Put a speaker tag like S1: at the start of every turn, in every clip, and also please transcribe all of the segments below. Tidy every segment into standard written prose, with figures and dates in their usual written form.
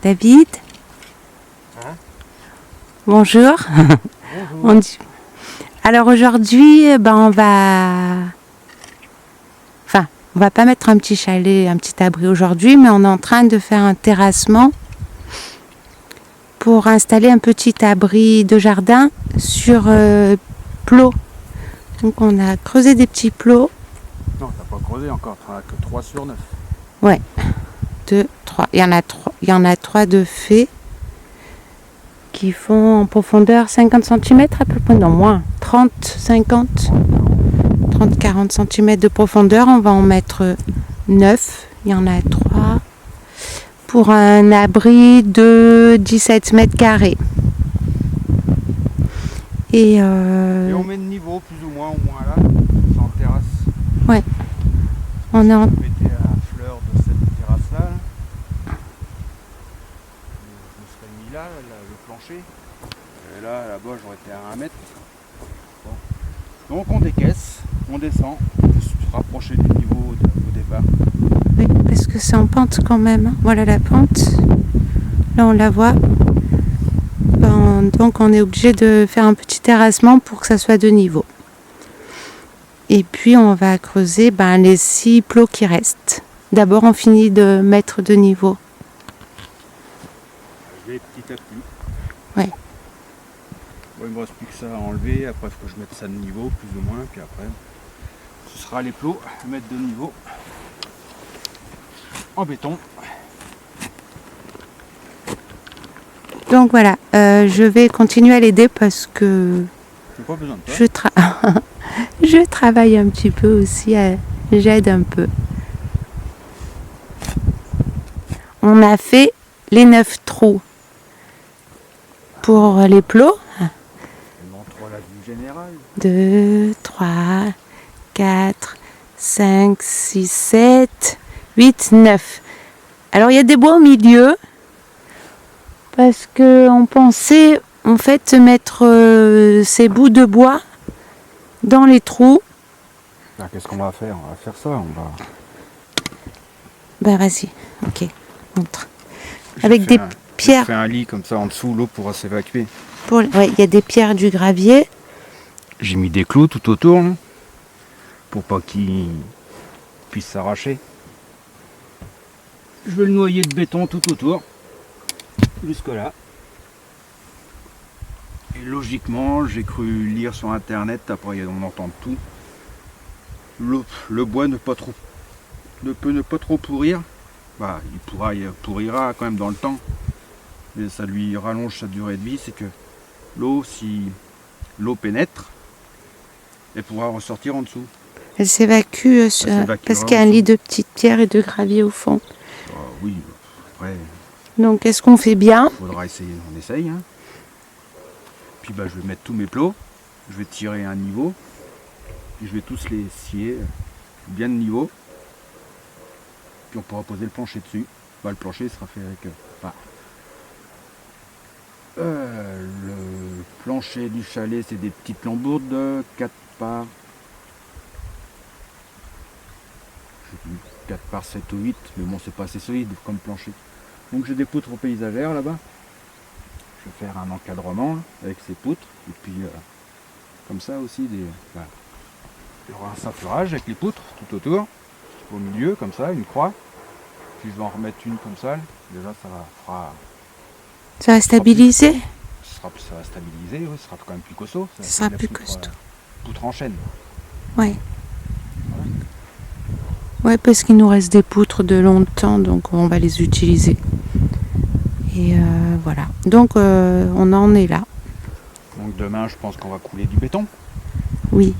S1: David?
S2: Hein?
S1: Bonjour.
S2: Bonjour.
S1: Alors aujourd'hui, on va pas mettre un petit chalet, un petit abri aujourd'hui, mais on est en train de faire un terrassement pour installer un petit abri de jardin sur plot. Donc on a creusé des petits plots.
S2: Non, t'as pas creusé encore, t'en as que 3 sur 9.
S1: Ouais, 2, 3. Il y en a 3 de fait qui font en profondeur 50 cm à peu près, non moins, 30, 50, 30, 40 cm de profondeur. On va en mettre 9, il y en a 3, pour un abri de 17 mètres carrés. Et
S2: on met de niveau plus ou moins, au moins là, c'est en terrasse.
S1: ouais, on est en...
S2: Vous mettez à fleur de cette terrasse-là. Je me serais mis là, le plancher. Et là-bas, j'aurais été à 1 mètre. Bon. Donc on décaisse, on descend, pour se rapprocher du niveau au départ.
S1: Oui, parce que c'est en pente quand même, hein. Voilà la pente. Là, on la voit. Donc on est obligé de faire un petit terrassement pour que ça soit de niveau. Et puis on va creuser les 6 plots qui restent. D'abord on finit de mettre de niveau.
S2: Je vais petit à petit.
S1: Ouais.
S2: Bon, il me reste plus que ça à enlever. Après il faut que je mette ça de niveau plus ou moins. Puis après ce sera les plots à mettre de niveau en béton.
S1: Donc voilà, je vais continuer à l'aider parce que
S2: J'ai pas besoin de toi.
S1: je travaille un petit peu aussi, j'aide un peu. On a fait les 9 trous pour les plots.
S2: Montre la vue générale.
S1: 2, 3, 4, 5, 6, 7, 8, 9. Alors il y a des bois au milieu parce qu'on pensait en fait mettre ces bouts de bois dans les trous.
S2: Qu'est-ce qu'on va faire? On va faire ça.
S1: Vas-y, ok, montre. Avec des pierres.
S2: Je fais un lit comme ça en dessous, l'eau pourra s'évacuer.
S1: Il y a des pierres, du gravier.
S2: J'ai mis des clous tout autour là, pour pas qu'ils puissent s'arracher. Je vais le noyer de béton tout autour, jusque là. Et logiquement, j'ai cru lire sur internet, après on entend tout. Le bois ne peut ne pas trop pourrir. Il pourrira quand même dans le temps. Mais ça lui rallonge sa durée de vie, c'est que l'eau, si l'eau pénètre, elle pourra ressortir en dessous.
S1: Elle s'évacue parce qu'il y a un lit de petites pierres et de gravier au fond.
S2: Oui, après.
S1: Donc est-ce qu'on fait bien?
S2: Faudra essayer, on essaye. Hein. Puis je vais mettre tous mes plots, je vais tirer un niveau, puis je vais tous les scier bien de niveau. Puis on pourra poser le plancher dessus. Le plancher sera fait avec. Le plancher du chalet, c'est des petites lambourdes de 4 par. 4 par 7 ou 8, mais bon, c'est pas assez solide comme plancher. Donc j'ai des poutres paysagères là-bas. Je vais faire un encadrement avec ces poutres. Et puis, comme ça aussi, il y aura un ceinturage avec les poutres tout autour. Au milieu, comme ça, une croix. Puis je vais en remettre une comme ça. Déjà,
S1: ça va stabiliser.
S2: Ça va stabiliser, oui, ce sera quand même plus costaud.
S1: Ça sera plus costaud.
S2: Poutre en chaîne.
S1: Ouais. Ouais, parce qu'il nous reste des poutres de longtemps, donc on va les utiliser. Et voilà. Donc on en est là.
S2: Donc demain, je pense qu'on va couler du béton.
S1: Oui.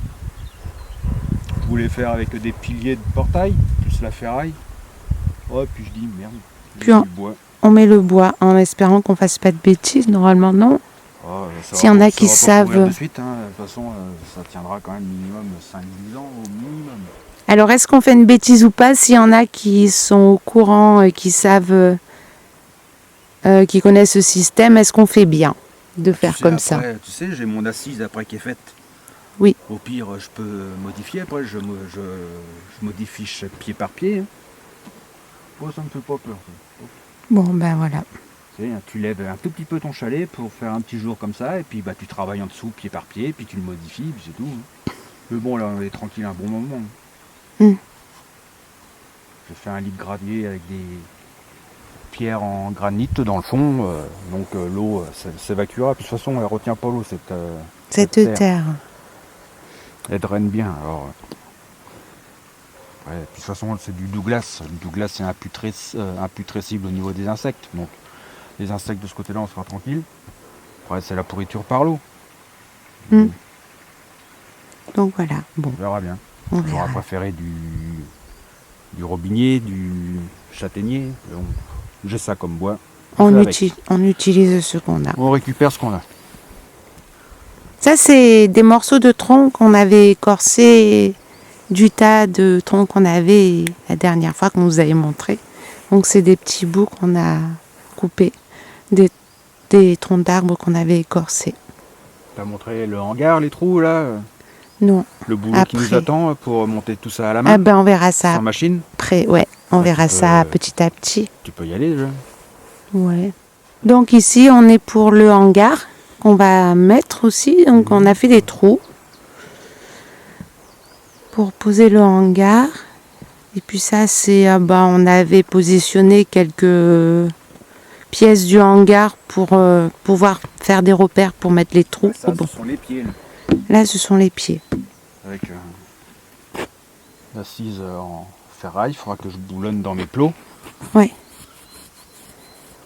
S2: Je voulais faire avec des piliers de portail, plus la ferraille. Ouais, puis je dis merde.
S1: Puis on met le bois en espérant qu'on fasse pas de bêtises. Normalement, non. S'il y en a qui savent.
S2: De suite, hein. De toute façon, ça tiendra quand même minimum 5-10 ans au minimum.
S1: Alors, est-ce qu'on fait une bêtise ou pas? S'il y en a qui sont au courant et qui savent, qui connaissent ce système, est-ce qu'on fait bien de faire comme ça?
S2: Tu sais, j'ai mon assise après qui est faite.
S1: Oui.
S2: Au pire, je peux modifier. Après, je modifie pied par pied. Hein. Ça me fait pas peur.
S1: Bon, voilà.
S2: Tu lèves un tout petit peu ton chalet pour faire un petit jour comme ça, et puis bah, tu travailles en dessous pied par pied, puis tu le modifies, puis c'est tout. Hein. Mais bon, là on est tranquille un bon moment.
S1: Mm.
S2: J'ai fait un lit de gravier avec des pierres en granit dans le fond, donc l'eau s'évacuera. Puis de toute façon, elle retient pas l'eau,
S1: Cette terre.
S2: Elle draine bien. Alors, ouais, puis de toute façon, c'est du Douglas. Le Douglas, c'est imputrescible au niveau des insectes. Donc, les insectes de ce côté-là, on sera tranquille. Après, c'est la pourriture par l'eau.
S1: Mm. Donc voilà, bon.
S2: On verra bien.
S1: On
S2: J'aurais
S1: verra.
S2: préféré du robinier, du châtaignier. Donc, j'ai ça comme bois.
S1: On
S2: fait avec.
S1: utilise ce qu'on a.
S2: On récupère ce qu'on a.
S1: Ça, c'est des morceaux de tronc qu'on avait écorcés du tas de troncs qu'on avait la dernière fois qu'on vous avait montré. Donc, c'est des petits bouts qu'on a coupés, des troncs d'arbres qu'on avait écorcés.
S2: T'as montré le hangar, les trous là,
S1: Non.
S2: le boulot qui nous
S1: Après.
S2: attend pour monter tout ça à la main,
S1: Ah ben, on verra ça
S2: sans machine.
S1: après. Ouais, on
S2: Bah,
S1: verra
S2: tu
S1: ça
S2: peux-
S1: petit à petit.
S2: Tu peux y aller déjà.
S1: Ouais. Donc ici, on est pour le hangar qu'on va mettre aussi. Donc on a fait des trous pour poser le hangar. Et puis ça, c'est on avait positionné quelques pièces du hangar pour pouvoir faire des repères pour mettre les trous.
S2: Ça,
S1: Oh, bon.
S2: ce sont les pieds. Là.
S1: Là, ce sont les pieds.
S2: Avec l'assise en ferraille, il faudra que je boulonne dans mes plots.
S1: Ouais.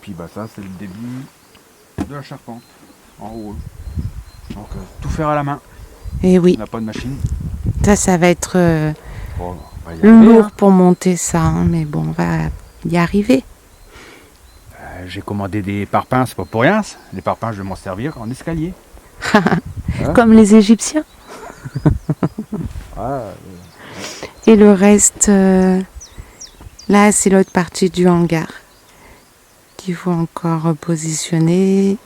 S2: Puis bah ça, c'est le début de la charpente, en haut. Donc tout faire à la main.
S1: Et oui,
S2: On n'a pas de machine.
S1: ça va être
S2: Bon, on va y arriver,
S1: lourd
S2: hein.
S1: pour monter ça. Hein, mais bon, on va y arriver.
S2: J'ai commandé des parpaings, c'est pas pour rien. Les parpaings, je vais m'en servir en escalier.
S1: Comme les Égyptiens.
S2: Ah,
S1: Et le reste, là, c'est l'autre partie du hangar qu'il faut encore positionner.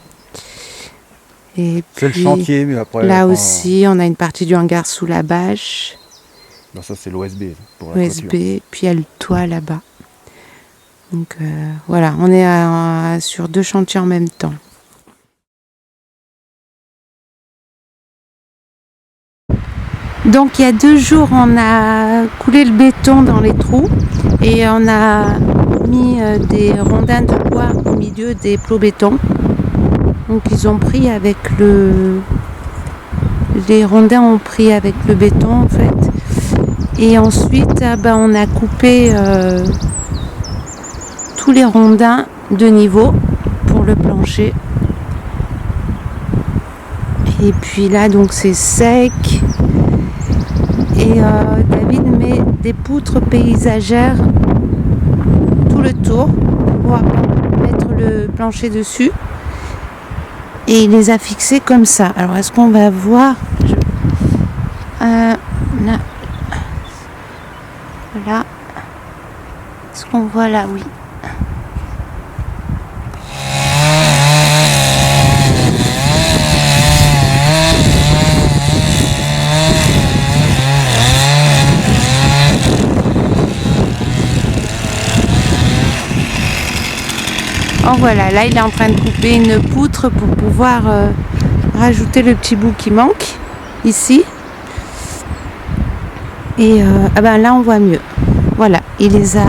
S1: Et
S2: c'est le
S1: puis,
S2: chantier, mais après.
S1: là
S2: quand-
S1: aussi, on a une partie du hangar sous la bâche,
S2: Bah, ça, c'est l'OSB pour la
S1: USB,
S2: clôture.
S1: puis il y a le toit là-bas. Donc voilà, on est sur 2 chantiers en même temps. Donc il y a 2 jours, on a coulé le béton dans les trous et on a mis des rondins de bois au milieu des plots béton. Donc ils ont pris avec les rondins ont pris avec le béton en fait. Et ensuite on a coupé tous les rondins de niveau pour le plancher. Et puis là donc c'est sec. Et David met des poutres paysagères tout le tour pour mettre le plancher dessus. Et il les a fixés comme ça. Alors est-ce qu'on va voir là. Voilà. Est-ce qu'on voit là? Oui. Oh voilà, là il est en train de couper une poutre pour pouvoir rajouter le petit bout qui manque ici. Et là on voit mieux. Voilà, il les a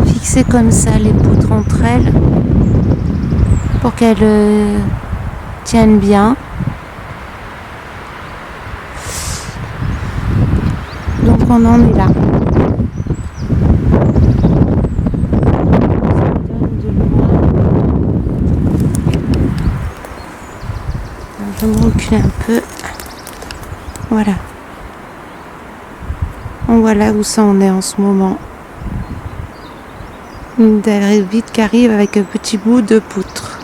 S1: fixées comme ça, les poutres entre elles, pour qu'elles tiennent bien. Donc on en est là. Je vais me reculer un peu. Voilà. Donc voilà où ça en est en ce moment. David qui arrive avec un petit bout de poutre.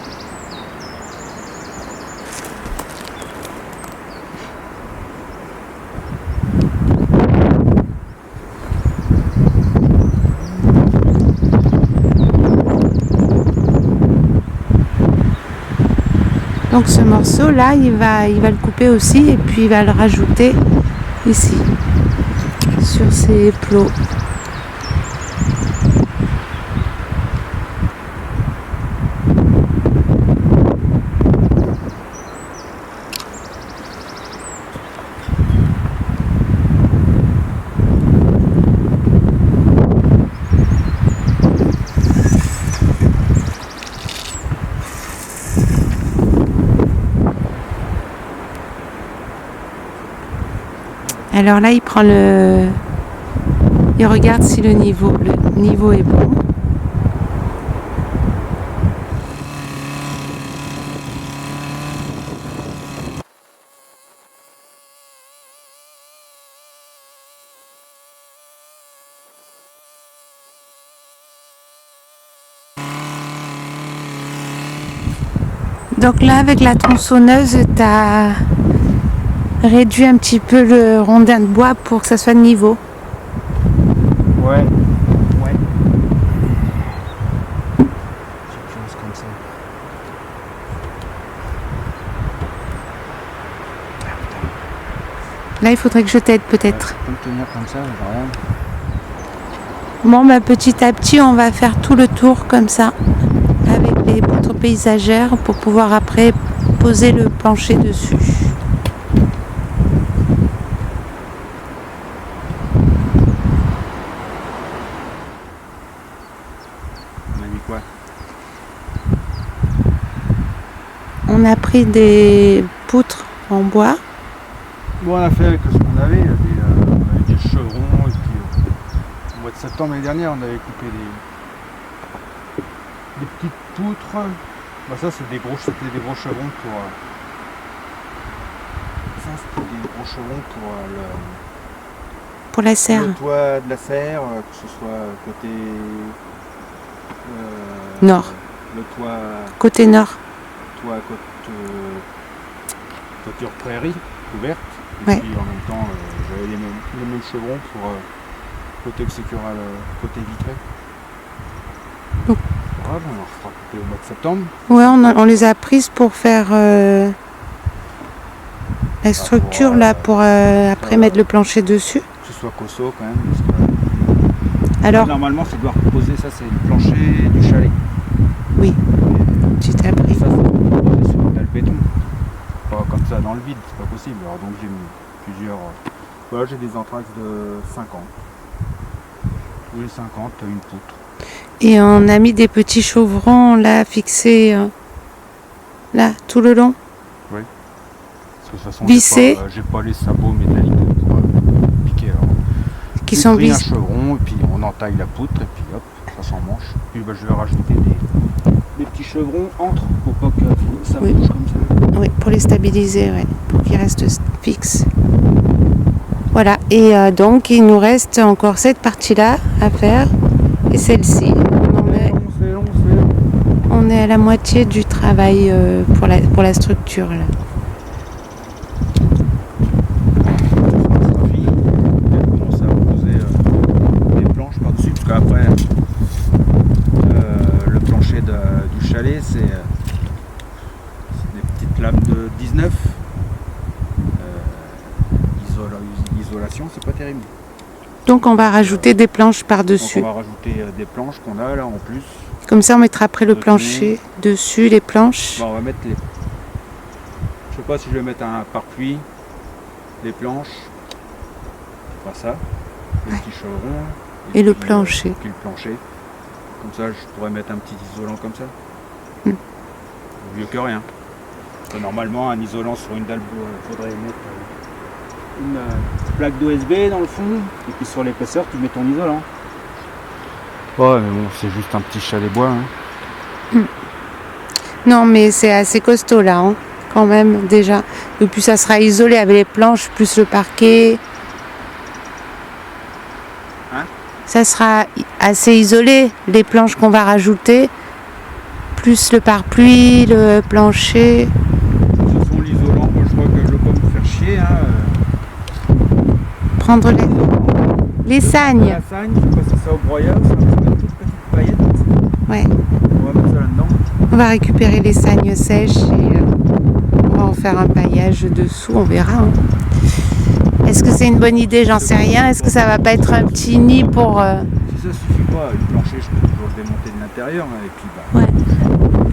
S1: Donc ce morceau là, il va le couper aussi et puis il va le rajouter ici sur ces plots. Alors là, il prend le... Il regarde si le niveau est bon. Donc là, avec la tronçonneuse, tu as réduit un petit peu le rondin de bois pour que ça soit de niveau.
S2: Ouais. Quelque chose comme ça.
S1: Là, il faudrait que je t'aide peut-être.
S2: Je peux me tenir comme ça, rien.
S1: Bon, bah, petit à petit, on va faire tout le tour comme ça, avec les poutres paysagères pour pouvoir après poser le plancher dessus.
S2: On a mis quoi?
S1: On a pris des poutres en bois.
S2: Bon, on a fait avec ce qu'on avait, on avait des chevrons, et puis au mois de septembre l'année dernière, on avait coupé des petites poutres. Bah, ça, c'était des gros chevrons pour. Ça, c'était des gros chevrons
S1: Pour la serre.
S2: le toit de la serre, que ce soit côté.
S1: Nord.
S2: Le toit.
S1: Côté nord.
S2: Toiture prairie, couverte. Et
S1: Ouais.
S2: puis en même temps, j'avais les mêmes chevrons pour côté sécural, côté vitré.
S1: Donc.
S2: Grave, on en fera couper au mois de septembre.
S1: Ouais, on les a prises pour faire la structure là, pour après mettre le plancher dessus.
S2: Que ce soit cosso quand même. Parce que,
S1: Alors,
S2: normalement, ça doit reposer, ça c'est le plancher du chalet.
S1: oui, tu t'as pris.
S2: Ça, c'est reposer sur une dalle béton. Pas comme ça dans le vide, c'est pas possible. Alors donc j'ai mis plusieurs. Voilà, j'ai des entraxes de 50. Tous les 50, une poutre.
S1: Et on a mis des petits chevrons là fixés là tout le long.
S2: Parce que de toute façon,
S1: Vissés.
S2: j'ai pas les sabots métalliques pour piquer. Alors.
S1: Qui
S2: J'ai
S1: sont
S2: pris un
S1: vissés.
S2: chevron et puis on entaille la poutre et puis hop, ça s'emmanche. Puis bah, je vais rajouter des petits chevrons entre pour pas que ça
S1: Oui.
S2: bouge comme ça.
S1: Oui, pour les stabiliser, ouais, pour qu'ils restent fixes. Voilà, et donc il nous reste encore cette partie-là à faire et celle-ci.
S2: C'est long.
S1: On est à la moitié du travail pour la structure là.
S2: Elle commence à reposer des planches par-dessus parce qu'après le plancher du chalet c'est des petites lames de 19. Isolation, c'est pas terrible.
S1: Donc on va rajouter des planches
S2: Donc
S1: par-dessus.
S2: on va rajouter des planches qu'on a là en plus.
S1: Comme ça on mettra après le
S2: Dessus.
S1: plancher dessus, les planches.
S2: Bon, on va mettre les. Je sais pas si je vais mettre un pare-pluie, les planches, pas ça, les
S1: Ouais.
S2: petits chevrons.
S1: Et le
S2: puis,
S1: plancher.
S2: puis le plancher. Comme ça, je pourrais mettre un petit isolant comme ça. Mieux que rien. Parce que normalement, un isolant sur une dalle, il faudrait mettre une plaque d'OSB dans le fond, et puis sur l'épaisseur, tu mets ton isolant. Ouais, mais bon, c'est juste un petit chalet bois. Hein.
S1: Non mais c'est assez costaud là, hein, quand même déjà. Et puis ça sera isolé avec les planches plus le parquet.
S2: Hein?
S1: Ça sera assez isolé, les planches qu'on va rajouter, plus le pare-pluie, le plancher.
S2: De toute façon, l'isolant, moi je vois que je veux pas me faire chier. Hein.
S1: Prendre les sagnes.
S2: La sagne, je vais passer ça au broyeur, ça va mettre une toute petite paillette.
S1: Ouais.
S2: On va mettre ça là-dedans.
S1: On va récupérer les sagnes sèches et on va en faire un paillage dessous, on verra. Hein. Est-ce que c'est une bonne idée? J'en sais rien. Est-ce que ça va pas être un petit nid pour...
S2: Si ça suffit pas, le plancher, je peux toujours le démonter de l'intérieur. Hein, et puis, bah,
S1: Ouais.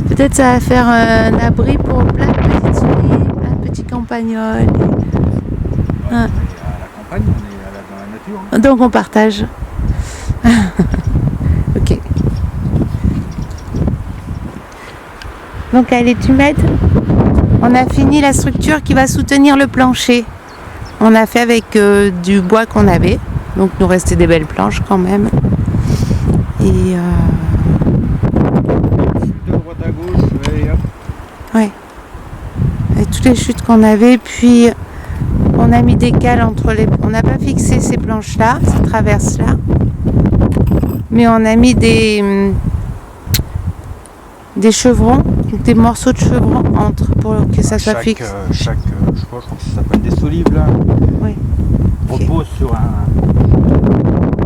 S1: Peut-être ça va faire un abri pour plein de petites souris, plein de petits campagnols.
S2: on est à la campagne, on est dans la nature. Hein.
S1: Donc on partage. Ok. Donc allez, tu m'aides? On a fini la structure qui va soutenir le plancher. On a fait avec du bois qu'on avait. Donc nous restait des belles planches quand même. Et
S2: De droite à gauche, et hop.
S1: ouais. Avec toutes les chutes qu'on avait. Puis on a mis des cales entre les. On n'a pas fixé ces planches-là, ces traverses-là. Mais on a mis des chevrons, des morceaux de chevrons entre pour que ça soit fixe.
S2: je crois que ça s'appelle des solives là.
S1: Oui.
S2: Repose sur un.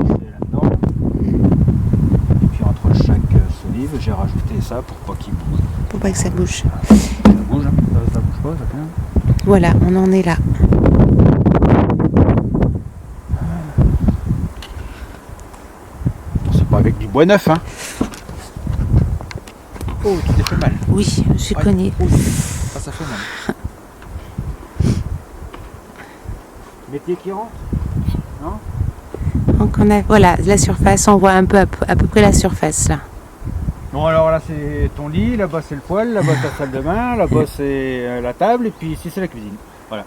S2: C'est là-dedans. Et puis entre chaque solive, j'ai rajouté ça pour pas qu'il bouge.
S1: Pour pas que ça bouge.
S2: Ça bouge, hein. Ça bouge pas, ça tient.
S1: Voilà, on en est là.
S2: Bon, c'est pas avec du bois neuf, hein. Oh, tu t'es fait mal.
S1: Oui, je suis cognée.
S2: Oh, ça fait mal. Métier qui rentre? Non?
S1: Donc on a, voilà, la surface, on voit un peu à peu près la surface là.
S2: Bon, alors là c'est ton lit, là-bas c'est le poêle, là-bas c'est la salle de bain, là-bas c'est la table, et puis ici c'est la cuisine. Voilà.